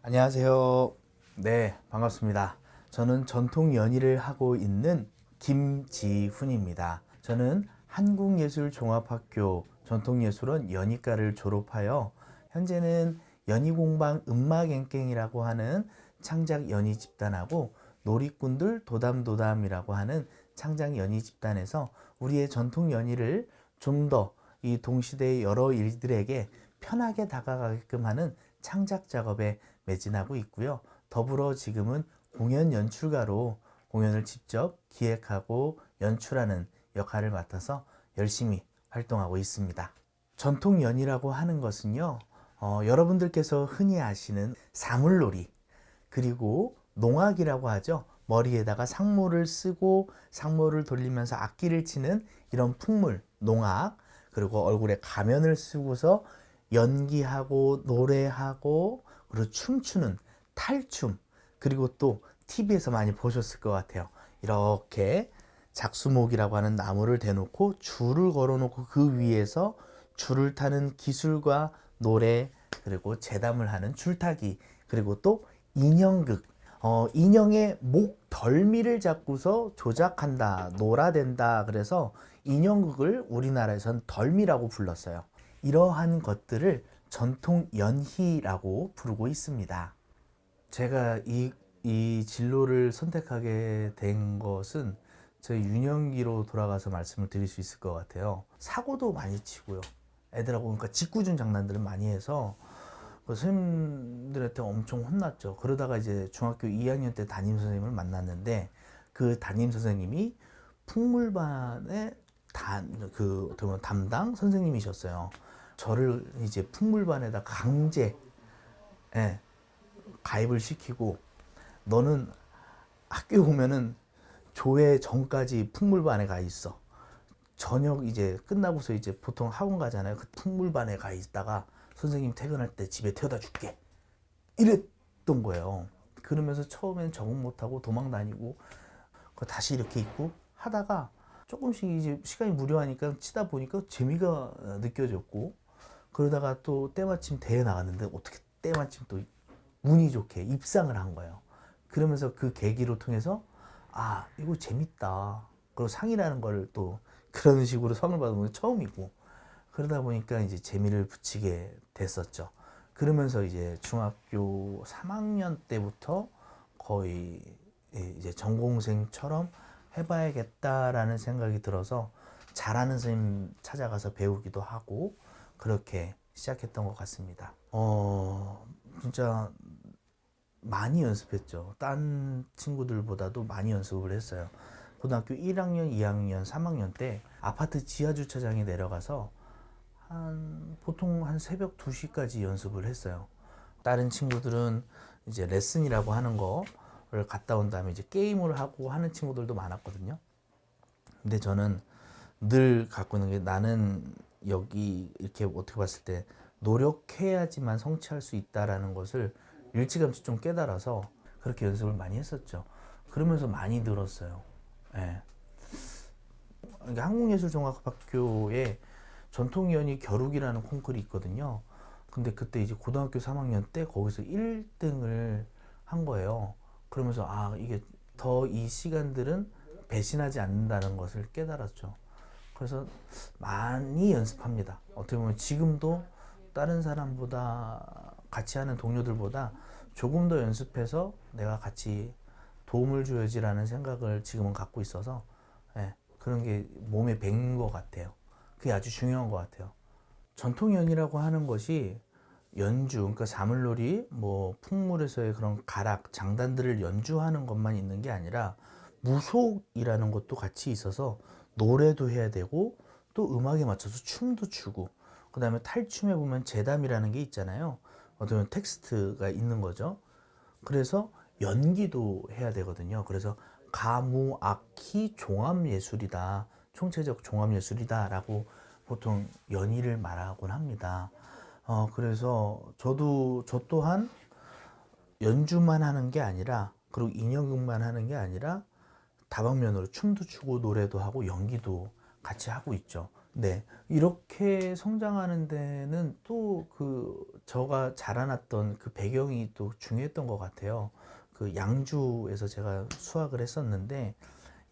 안녕하세요. 네, 반갑습니다. 저는 전통 연희를 하고 있는 김지훈입니다. 저는 한국예술종합학교 전통예술원 연희과를 졸업하여 현재는 연희공방 음악앵깽이라고 하는 창작 연희 집단하고 놀이꾼들 도담도담이라고 하는 창작 연희 집단에서 우리의 전통 연희를 좀 더 이 동시대의 여러 일들에게 편하게 다가가게끔 하는 창작 작업에 매진하고 있고요. 더불어 지금은 공연 연출가로 공연을 직접 기획하고 연출하는 역할을 맡아서 열심히 활동하고 있습니다. 전통연희라고 하는 것은요, 여러분들께서 흔히 아시는 사물놀이, 그리고 농악이라고 하죠. 머리에다가 상모를 쓰고 상모를 돌리면서 악기를 치는 이런 풍물, 농악, 그리고 얼굴에 가면을 쓰고서 연기하고 노래하고 그리고 춤추는 탈춤, 그리고 또 TV에서 많이 보셨을 것 같아요. 이렇게 작수목이라고 하는 나무를 대놓고 줄을 걸어놓고 그 위에서 줄을 타는 기술과 노래, 그리고 재담을 하는 줄타기, 그리고 또 인형극, 인형의 목 덜미를 잡고서 조작한다, 놀아댄다. 그래서 인형극을 우리나라에선 덜미라고 불렀어요. 이러한 것들을 전통 연희라고 부르고 있습니다. 제가 이 진로를 선택하게 된 것은 제 유년기로 돌아가서 말씀을 드릴 수 있을 것 같아요. 사고도 많이 치고요. 애들하고 그러니까 짓궂은 장난들을 많이 해서 그 선생님들한테 엄청 혼났죠. 그러다가 이제 중학교 2학년 때 담임 선생님을 만났는데 그 담임 선생님이 풍물반의 담당 선생님이셨어요. 저를 이제 풍물반에다 강제 가입을 시키고, 너는 학교 오면은 조회 전까지 풍물반에 가 있어. 저녁 이제 끝나고서 이제 보통 학원 가잖아요. 그 풍물반에 가 있다가 선생님 퇴근할 때 집에 태워다 줄게. 이랬던 거예요. 그러면서 처음엔 적응 못하고 도망 다니고 다시 이렇게 있고 하다가 조금씩 이제 시간이 무료하니까 치다 보니까 재미가 느껴졌고, 그러다가 또 때마침 대회 나갔는데 어떻게 때마침 또 운이 좋게 입상을 한 거예요. 그러면서 그 계기로 통해서 아, 이거 재밌다. 그리고 상이라는 걸 또 그런 식으로 상을 받은 건 처음이고, 그러다 보니까 이제 재미를 붙이게 됐었죠. 그러면서 이제 중학교 3학년 때부터 거의 이제 전공생처럼 해봐야겠다라는 생각이 들어서 잘하는 선생님 찾아가서 배우기도 하고 그렇게 시작했던 것 같습니다. 진짜 많이 연습했죠. 딴 친구들보다도 많이 연습을 했어요. 고등학교 1학년, 2학년, 3학년 때 아파트 지하 주차장에 내려가서 보통 한 새벽 2시까지 연습을 했어요. 다른 친구들은 이제 레슨이라고 하는 거를 갔다 온 다음에 이제 게임을 하고 하는 친구들도 많았거든요. 근데 저는 늘 갖고 있는 게, 나는 여기 이렇게 어떻게 봤을 때 노력해야지만 성취할 수 있다라는 것을 일찌감치 좀 깨달아서 그렇게 연습을 많이 했었죠. 그러면서 많이 늘었어요. 예. 그러니까 한국예술종합학교에 전통연희 겨루기라는 콩쿠르이 있거든요. 근데 그때 이제 고등학교 3학년 때 거기서 1등을 한 거예요. 그러면서 아, 이게 더 이 시간들은 배신하지 않는다는 것을 깨달았죠. 그래서 많이 연습합니다. 어떻게 보면 지금도 다른 사람보다 같이 하는 동료들보다 조금 더 연습해서 내가 같이 도움을 줘야지라는 생각을 지금은 갖고 있어서 그런 게 몸에 밴 것 같아요. 그게 아주 중요한 것 같아요. 전통연희라고 하는 것이 연주, 그러니까 사물놀이, 뭐 풍물에서의 그런 가락, 장단들을 연주하는 것만 있는 게 아니라 무속이라는 것도 같이 있어서 노래도 해야 되고 또 음악에 맞춰서 춤도 추고, 그 다음에 탈춤에 보면 재담이라는 게 있잖아요. 어떤 텍스트가 있는 거죠. 그래서 연기도 해야 되거든요. 그래서 가무악희 종합예술이다, 총체적 종합예술이다라고 보통 연희를 말하곤 합니다. 그래서 저 또한 연주만 하는 게 아니라, 그리고 인형극만 하는 게 아니라 다방면으로 춤도 추고 노래도 하고 연기도 같이 하고 있죠. 네. 이렇게 성장하는 데는 또 저가 자라났던 그 배경이 또 중요했던 것 같아요. 그 양주에서 제가 수학을 했었는데,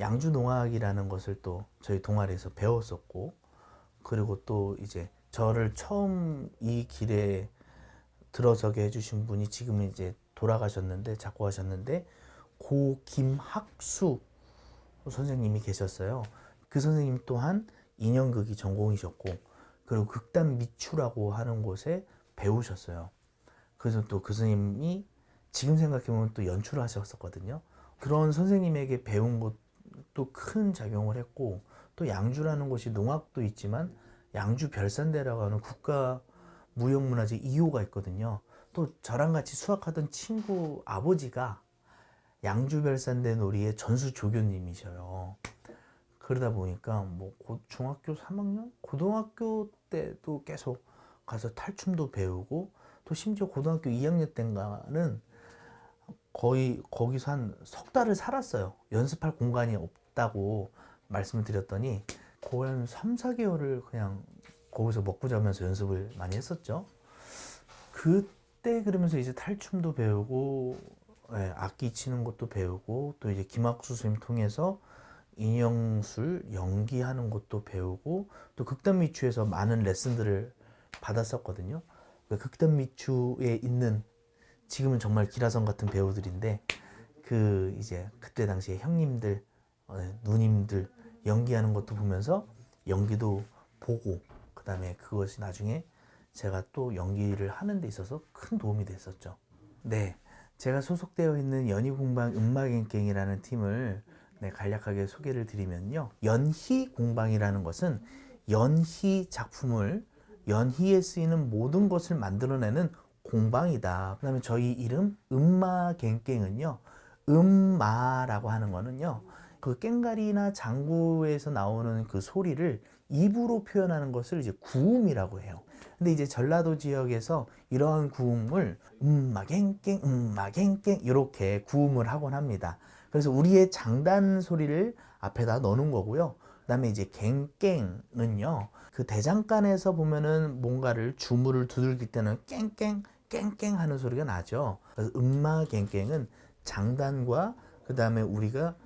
양주 농학이라는 것을 또 저희 동아리에서 배웠었고, 그리고 또 이제 저를 처음 이 길에 들어서게 해주신 분이 지금은 이제 돌아가셨는데, 작고하셨는데, 고 김학수 선생님이 계셨어요. 그 선생님 또한 인형극이 전공이셨고, 그리고 극단 미추라고 하는 곳에 배우셨어요. 그래서 또 그 선생님이 지금 생각해보면 또 연출을 하셨었거든요. 그런 선생님에게 배운 것도 큰 작용을 했고, 또 양주라는 곳이 농악도 있지만 양주 별산대라고 하는 국가 무형문화재 2호가 있거든요. 또 저랑 같이 수학하던 친구 아버지가 양주별산대 놀이의 전수 조교님이셔요. 그러다 보니까 뭐 중학교 3학년, 고등학교 때도 계속 가서 탈춤도 배우고, 또 심지어 고등학교 2학년 때인가는 거의 거기서 한 석 달을 살았어요. 연습할 공간이 없다고 말씀을 드렸더니 거의 한 3, 4개월을 그냥 거기서 먹고 자면서 연습을 많이 했었죠. 그때 그러면서 이제 탈춤도 배우고, 예, 악기 치는 것도 배우고, 또 이제 김학수 선생님 통해서 인형술 연기하는 것도 배우고, 또 극단미추에서 많은 레슨들을 받았었거든요. 그 극단미추에 있는 지금은 정말 기라성 같은 배우들인데, 그 이제 그때 당시에 형님들, 누님들 연기하는 것도 보면서 연기도 보고, 그 다음에 그것이 나중에 제가 또 연기를 하는 데 있어서 큰 도움이 됐었죠. 네, 제가 소속되어 있는 연희공방 음악행갱이라는 팀을 간략하게 소개를 드리면요. 연희공방이라는 것은 연희 작품을, 연희에 쓰이는 모든 것을 만들어내는 공방이다. 그 다음에 저희 이름 음마갱갱은요, 음마라고 하는 거는요, 그 깽가리나 장구에서 나오는 그 소리를 입으로 표현하는 것을 이제 구음이라고 해요. 근데 이제 전라도 지역에서 이러한 구음을 음마갱갱 음마갱갱 이렇게 구음을 하곤 합니다. 그래서 우리의 장단 소리를 앞에다 넣는 거고요. 그다음에 이제 갱갱은요, 그 대장간에서 보면은 뭔가를 주물을 두들길 때는 깽깽 깽깽 하는 소리가 나죠. 그래서 음마갱갱은 장단과 그다음에 우리가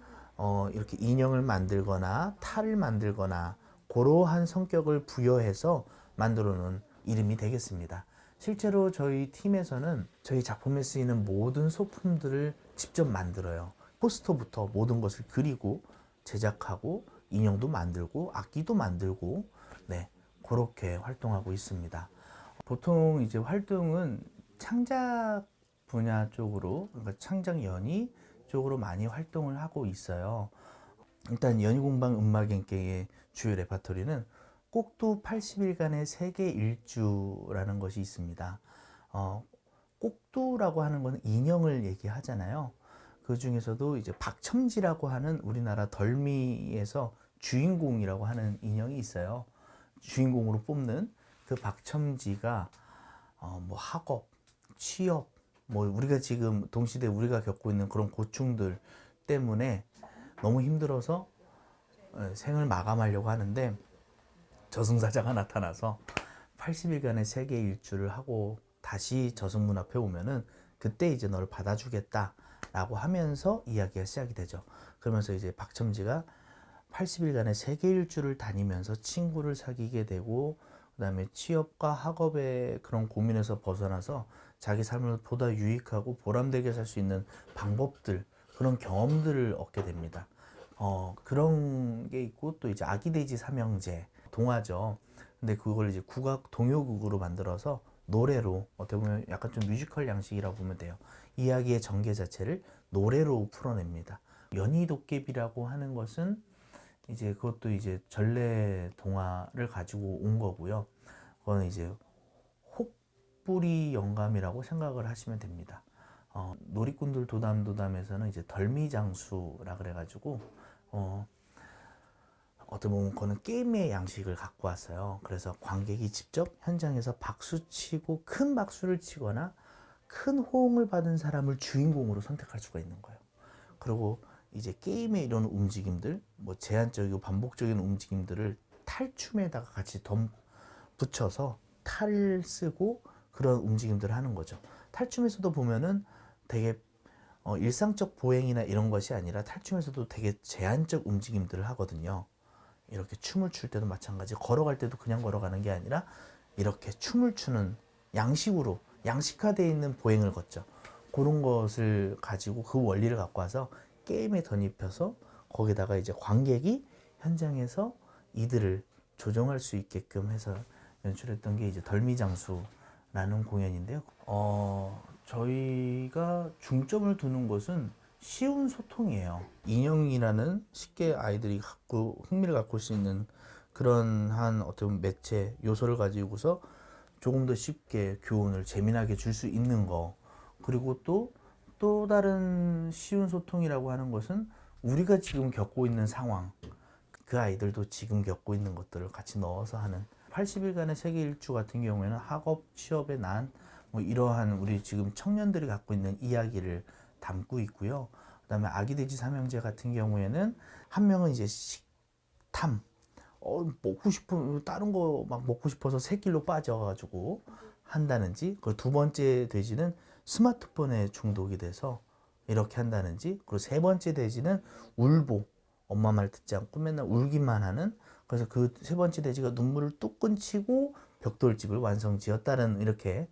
이렇게 인형을 만들거나 탈을 만들거나 그러한 성격을 부여해서 만들어 놓은 이름이 되겠습니다. 실제로 저희 팀에서는 저희 작품에 쓰이는 모든 소품들을 직접 만들어요. 포스터부터 모든 것을 그리고 제작하고 인형도 만들고 악기도 만들고, 네, 그렇게 활동하고 있습니다. 보통 이제 활동은 창작 분야 쪽으로, 그러니까 창작 연희 쪽으로 많이 활동을 하고 있어요. 일단 연희공방 음악연계의 주요 레파토리는 꼭두 80일간의 세계 일주라는 것이 있습니다. 꼭두라고 하는 것은 인형을 얘기하잖아요. 그 중에서도 이제 박첨지라고 하는 우리나라 덜미에서 주인공이라고 하는 인형이 있어요. 주인공으로 뽑는 그 박첨지가 뭐 학업, 취업, 뭐 우리가 지금 동시대 우리가 겪고 있는 그런 고충들 때문에 너무 힘들어서 생을 마감하려고 하는데, 저승사자가 나타나서 80일간의 세계 일주를 하고 다시 저승문 앞에 오면은 그때 이제 너를 받아주겠다 라고 하면서 이야기가 시작이 되죠. 그러면서 이제 박첨지가 80일간의 세계 일주를 다니면서 친구를 사귀게 되고, 그 다음에 취업과 학업의 그런 고민에서 벗어나서 자기 삶을 보다 유익하고 보람되게 살 수 있는 방법들, 그런 경험들을 얻게 됩니다. 그런 게 있고, 또 이제 아기돼지 삼형제 동화죠. 근데 그걸 이제 국악 동요극으로 만들어서 노래로, 어떻게 보면 약간 좀 뮤지컬 양식이라고 보면 돼요. 이야기의 전개 자체를 노래로 풀어냅니다. 연희도깨비라고 하는 것은 이제 그것도 이제 전래 동화를 가지고 온 거고요. 그거는 이제 혹부리 영감이라고 생각을 하시면 됩니다. 놀이꾼들 도담도담에서는 이제 덜미장수라 그래가지고 어떻게 보면 그거는 게임의 양식을 갖고 왔어요. 그래서 관객이 직접 현장에서 박수치고 큰 박수를 치거나 큰 호응을 받은 사람을 주인공으로 선택할 수가 있는 거예요. 그리고 이제 게임의 이런 움직임들, 뭐 제한적이고 반복적인 움직임들을 탈춤에다가 같이 붙여서 탈을 쓰고 그런 움직임들을 하는 거죠. 탈춤에서도 보면은 되게 일상적 보행이나 이런 것이 아니라 탈춤에서도 되게 제한적 움직임들을 하거든요. 이렇게 춤을 출 때도 마찬가지, 걸어갈 때도 그냥 걸어가는 게 아니라 이렇게 춤을 추는 양식으로 양식화되어 있는 보행을 걷죠. 그런 것을 가지고 그 원리를 갖고 와서 게임에 덧입혀서 거기다가 이제 관객이 현장에서 이들을 조정할 수 있게끔 해서 연출했던 게 이제 덜미장수라는 공연인데요. 저희가 중점을 두는 것은 쉬운 소통이에요. 인형이라는 쉽게 아이들이 흥미를 갖고 수 있는 그런 한 어떤 매체 요소를 가지고서 조금 더 쉽게 교훈을 재미나게 줄 수 있는 거. 그리고 또 다른 쉬운 소통이라고 하는 것은 우리가 지금 겪고 있는 상황, 그 아이들도 지금 겪고 있는 것들을 같이 넣어서 하는 80일간의 세계 일주 같은 경우에는 학업, 취업의 난, 뭐 이러한 우리 지금 청년들이 갖고 있는 이야기를 담고 있고요. 그다음에 아기 돼지 삼형제 같은 경우에는 한 명은 이제 식탐, 먹고 싶은 다른 거 막 먹고 싶어서 새길로 빠져가지고 한다는지, 그 두 번째 돼지는 스마트폰에 중독이 돼서 이렇게 한다는지, 그리고 세 번째 돼지는 울보, 엄마 말 듣지 않고 맨날 울기만 하는, 그래서 그 세 번째 돼지가 눈물을 뚝 끊치고 벽돌집을 완성지었다는, 이렇게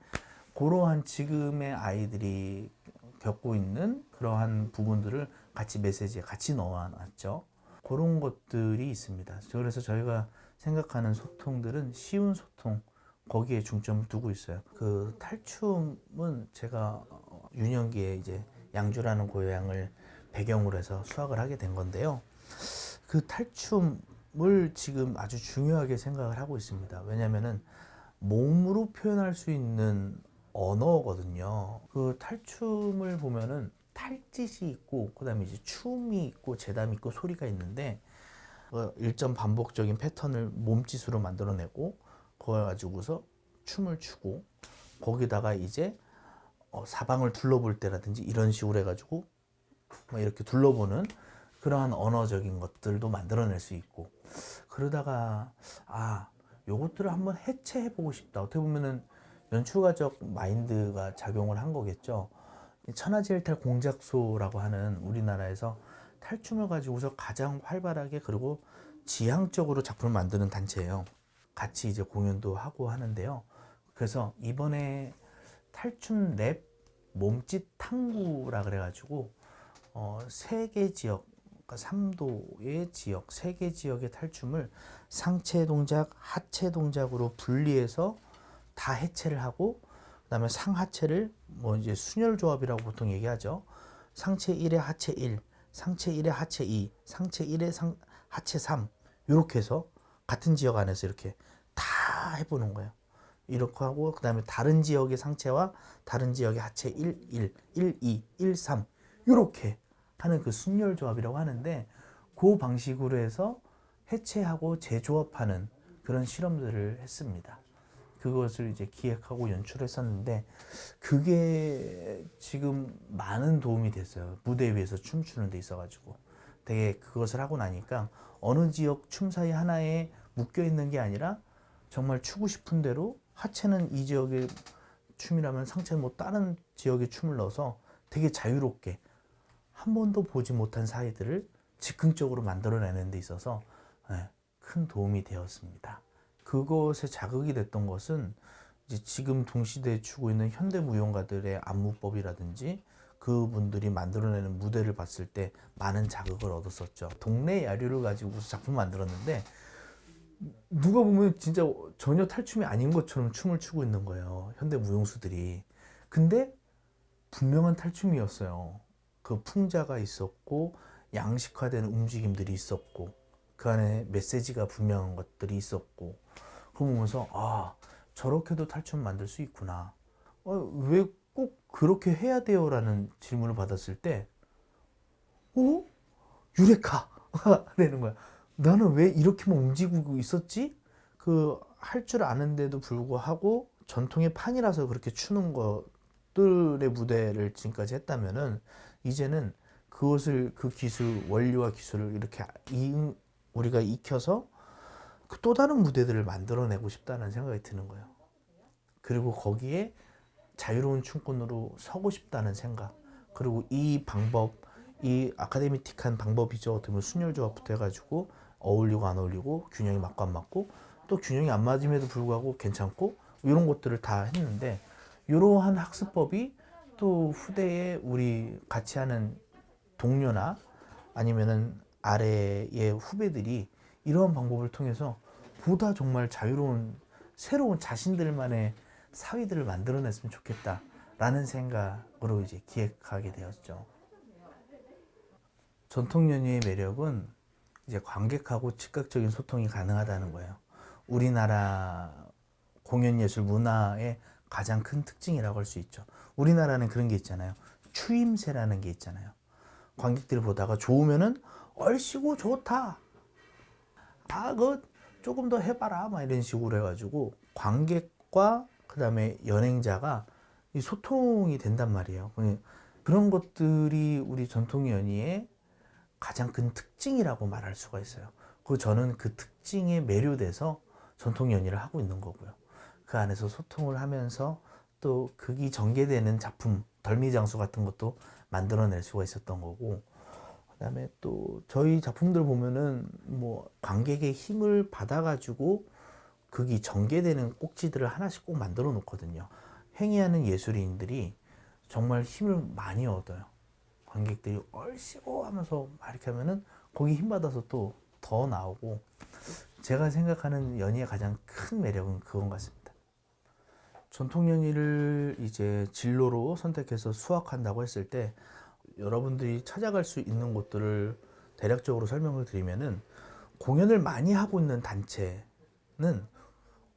그러한 지금의 아이들이 겪고 있는 그러한 부분들을 같이 메시지에 같이 넣어놨죠. 그런 것들이 있습니다. 그래서 저희가 생각하는 소통들은 쉬운 소통, 거기에 중점을 두고 있어요. 그 탈춤은 제가 유년기에 이제 양주라는 고향을 배경으로 해서 수학을 하게 된 건데요. 그 탈춤을 지금 아주 중요하게 생각을 하고 있습니다. 왜냐면은 몸으로 표현할 수 있는 언어거든요. 그 탈춤을 보면은 탈짓이 있고, 그 다음에 이제 춤이 있고, 재담이 있고, 소리가 있는데, 일정 반복적인 패턴을 몸짓으로 만들어내고, 그걸 가지고서 춤을 추고, 거기다가 이제 사방을 둘러볼 때라든지 이런 식으로 해가지고 이렇게 둘러보는 그러한 언어적인 것들도 만들어낼 수 있고, 그러다가 요것들을 한번 해체해보고 싶다. 어떻게 보면은 연출가적 마인드가 작용을 한 거겠죠. 천하제일탈 공작소라고 하는 우리나라에서 탈춤을 가지고서 가장 활발하게 그리고 지향적으로 작품을 만드는 단체예요. 같이 이제 공연도 하고 하는데요. 그래서 이번에 탈춤 랩 몸짓 탐구라 그래가지고 세 개 지역, 그러니까 3도의 지역, 세 개 지역의 탈춤을 상체 동작, 하체 동작으로 분리해서 다 해체를 하고, 그다음에 상하체를 뭐 이제 순혈 조합이라고 보통 얘기하죠. 상체 1에 하체 1, 상체 1에 하체 2, 상체 1에 하체 3, 이렇게 해서 같은 지역 안에서 이렇게 다 해보는 거예요. 이렇게 하고, 그 다음에 다른 지역의 상체와 다른 지역의 하체 1, 1, 1, 2, 1, 3 이렇게 하는 그 순혈 조합이라고 하는데, 그 방식으로 해서 해체하고 재조합하는 그런 실험들을 했습니다. 그것을 이제 기획하고 연출했었는데, 그게 지금 많은 도움이 됐어요. 무대 위에서 춤추는 데 있어가지고 되게 그것을 하고 나니까 어느 지역 춤 사이 하나에 묶여 있는 게 아니라 정말 추고 싶은 대로, 하체는 이 지역의 춤이라면 상체는 뭐 다른 지역의 춤을 넣어서 되게 자유롭게 한 번도 보지 못한 사이들을 즉흥적으로 만들어내는 데 있어서 큰 도움이 되었습니다. 그것에 자극이 됐던 것은 이제 지금 동시대에 추고 있는 현대무용가들의 안무법이라든지 그분들이 만들어내는 무대를 봤을 때 많은 자극을 얻었었죠. 동네 야류를 가지고 작품을 만들었는데 누가 보면 진짜 전혀 탈춤이 아닌 것처럼 춤을 추고 있는 거예요. 현대무용수들이. 근데 분명한 탈춤이었어요. 그 풍자가 있었고 양식화된 움직임들이 있었고 그 안에 메시지가 분명한 것들이 있었고, 그거 보면서 저렇게도 탈춤 만들 수 있구나. 왜 꼭 그렇게 해야 돼요? 라는 질문을 받았을 때 유레카 되는 거야. 나는 왜 이렇게만 움직이고 있었지? 그 할 줄 아는데도 불구하고 전통의 판이라서 그렇게 추는 것들의 무대를 지금까지 했다면은, 이제는 그것을, 그 기술, 원리와 기술을 이렇게 우리가 익혀서 또 다른 무대들을 만들어내고 싶다는 생각이 드는 거예요. 그리고 거기에 자유로운 춤꾼으로 서고 싶다는 생각. 그리고 이 방법, 이 아카데미틱한 방법이죠. 어떻게 보면 순혈조합부터 해가지고 어울리고 안 어울리고 균형이 맞고 안 맞고 또 균형이 안 맞음에도 불구하고 괜찮고 이런 것들을 다 했는데 이러한 학습법이 또 후대에 우리 같이 하는 동료나 아니면은 아래의 후배들이 이러한 방법을 통해서 보다 정말 자유로운 새로운 자신들만의 사회들을 만들어냈으면 좋겠다라는 생각으로 이제 기획하게 되었죠. 전통연희의 매력은 이제 관객하고 즉각적인 소통이 가능하다는 거예요. 우리나라 공연예술 문화의 가장 큰 특징이라고 할 수 있죠. 우리나라는 그런 게 있잖아요. 추임새라는 게 있잖아요. 관객들이 보다가 좋으면은 얼씨구 좋다. 아, 그 조금 더 해봐라. 막 이런 식으로 해가지고 관객과 그다음에 연행자가 이 소통이 된단 말이에요. 그런 것들이 우리 전통 연희의 가장 큰 특징이라고 말할 수가 있어요. 그 저는 그 특징에 매료돼서 전통 연희를 하고 있는 거고요. 그 안에서 소통을 하면서 또 극이 전개되는 작품, 덜미장수 같은 것도 만들어낼 수가 있었던 거고, 그다음에 또 저희 작품들 보면은 뭐 관객의 힘을 받아가지고 극이 전개되는 꼭지들을 하나씩 꼭 만들어 놓거든요. 행위하는 예술인들이 정말 힘을 많이 얻어요. 관객들이 얼씨구 하면서 막 이렇게 하면은 거기 힘 받아서 또 더 나오고, 제가 생각하는 연희의 가장 큰 매력은 그건 같습니다. 전통 연희를 이제 진로로 선택해서 수학한다고 했을 때 여러분들이 찾아갈 수 있는 곳들을 대략적으로 설명을 드리면은, 공연을 많이 하고 있는 단체는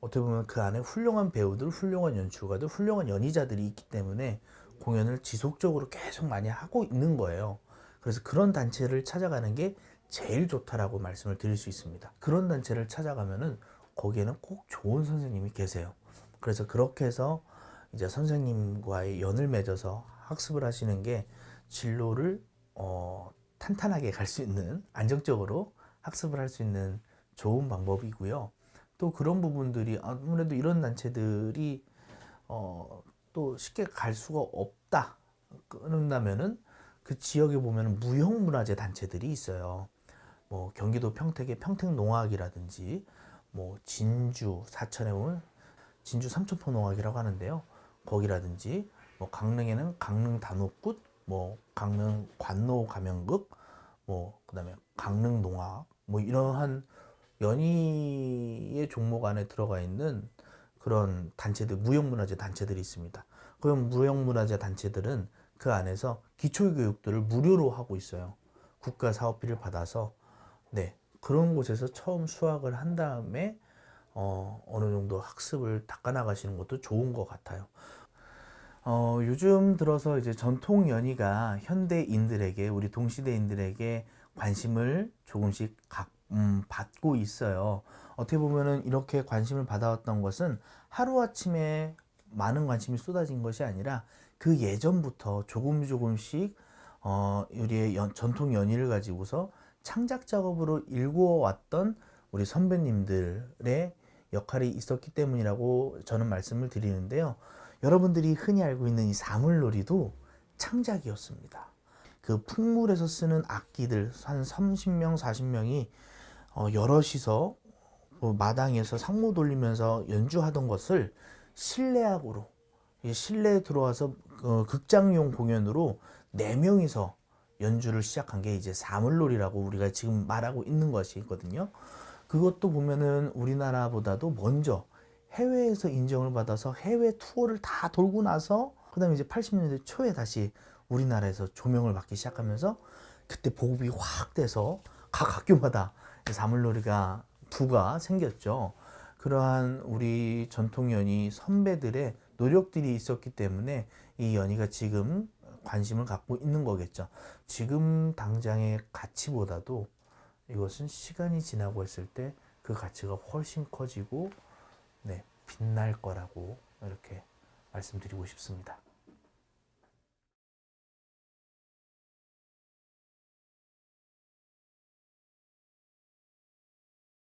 어떻게 보면 그 안에 훌륭한 배우들, 훌륭한 연출가들, 훌륭한 연희자들이 있기 때문에 공연을 지속적으로 계속 많이 하고 있는 거예요. 그래서 그런 단체를 찾아가는 게 제일 좋다라고 말씀을 드릴 수 있습니다. 그런 단체를 찾아가면은 거기에는 꼭 좋은 선생님이 계세요. 그래서 그렇게 해서 이제 선생님과의 연을 맺어서 학습을 하시는 게 진로를 탄탄하게 갈 수 있는, 안정적으로 학습을 할 수 있는 좋은 방법이고요. 또 그런 부분들이 아무래도 이런 단체들이 또 쉽게 갈 수가 없다 그런다면은 그 지역에 보면 무형문화재 단체들이 있어요. 뭐 경기도 평택의 평택농악이라든지 뭐 진주 사천에 보면 진주 삼천포농악이라고 하는데요. 거기라든지 뭐 강릉에는 강릉 단오굿, 뭐 강릉 관노 가면극, 뭐 그다음에 강릉 농악, 뭐 이러한 연희의 종목 안에 들어가 있는 그런 단체들, 무형문화재 단체들이 있습니다. 그럼 무형문화재 단체들은 그 안에서 기초교육들을 무료로 하고 있어요. 국가 사업비를 받아서. 네, 그런 곳에서 처음 수학을 한 다음에 어느 정도 학습을 닦아나가시는 것도 좋은 것 같아요. 요즘 들어서 이제 전통 연희가 현대인들에게, 우리 동시대인들에게 관심을 조금씩 받고 있어요. 어떻게 보면은 이렇게 관심을 받아왔던 것은 하루아침에 많은 관심이 쏟아진 것이 아니라 그 예전부터 조금씩 우리의 전통 연희를 가지고서 창작 작업으로 일구어왔던 우리 선배님들의 역할이 있었기 때문이라고 저는 말씀을 드리는데요. 여러분들이 흔히 알고 있는 이 사물놀이도 창작이었습니다. 그 풍물에서 쓰는 악기들 한 30명, 40명이 여럿이서 마당에서 상모 돌리면서 연주하던 것을 실내악으로, 실내에 들어와서 극장용 공연으로 4명이서 연주를 시작한 게 이제 사물놀이라고 우리가 지금 말하고 있는 것이거든요. 그것도 보면은 우리나라보다도 먼저 해외에서 인정을 받아서 해외 투어를 다 돌고 나서 그다음에 이제 80년대 초에 다시 우리나라에서 조명을 받기 시작하면서 그때 보급이 확 돼서 각 학교마다 사물놀이가 부가 생겼죠. 그러한 우리 전통연희 선배들의 노력들이 있었기 때문에 이 연희가 지금 관심을 갖고 있는 거겠죠. 지금 당장의 가치보다도 이것은 시간이 지나고 했을 때 그 가치가 훨씬 커지고, 네, 빛날 거라고 이렇게 말씀드리고 싶습니다.